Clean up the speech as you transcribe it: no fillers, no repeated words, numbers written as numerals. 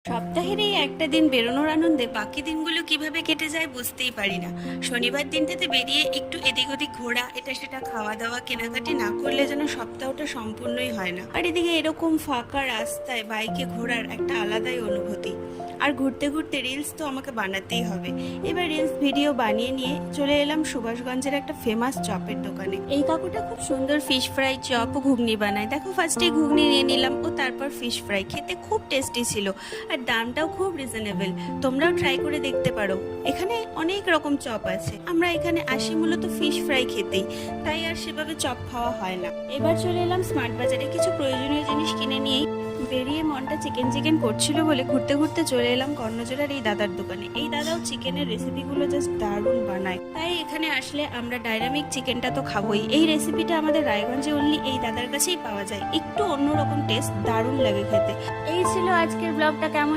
সপ্তাহের এই একটা দিন বেরোনোর আনন্দে বাকি দিনগুলো কিভাবে কেটে যায় বুঝতেই পারি না। শনিবার দিনটাতে বেরিয়ে একটু এদিক ওদিক ঘোরা, এটা সেটা খাওয়া দাওয়া কেনাকাটি না করলে যেন সপ্তাহটা সম্পূর্ণই হয় না। আর এদিকে এরকম ফাঁকা রাস্তায় বাইকে ঘোরার একটা আলাদাই অনুভূতি। আর ঘুরতে ঘুরতে রিলস তো আমাকে বানাতেই হবে। এবার রিলস ভিডিও বানিয়ে নিয়ে চলে এলাম সুভাষগঞ্জের একটা ফেমাস চপের দোকানে। এই কাকুটা খুব সুন্দর ফিশ ফ্রাই, চপ ও ঘুগনি বানায়। দেখো, ফার্স্টে ঘুগনি নিয়ে নিলাম ও তারপর ফিশ ফ্রাই। খেতে খুব টেস্টি ছিল আর দামটাও খুব রিজনেবল। তোমরাও ট্রাই করে দেখতে পারো। এখানে অনেক রকম চপ আছে, আমরা এখানে আসি মূলত ফিশ ফ্রাই খেতেই, তাই আর সেভাবে চপ খাওয়া হয় না। এবার চলে এলাম স্মার্ট বাজারে, কিছু প্রয়োজনীয় জিনিস কিনে নিয়েই বেরিয়ে মনটা চিকেন চিকেন করছিল বলে ঘুরতে ঘুরতে চলে এলাম কর্ণজোড়ার এই দাদার দোকানে। এই দাদাও চিকেনের রেসিপিগুলো জাস্ট দারুণ বানায়, তাই এখানে আসলে আমরা ডাইনামিক চিকেনটা তো খাবোই। এই রেসিপিটা আমাদের রায়গঞ্জে অনলি এই দাদার কাছেই পাওয়া যায়। একটু অন্যরকম টেস্ট, দারুণ লাগে খেতে। এই ছিল আজকের ব্লগটা। কেমন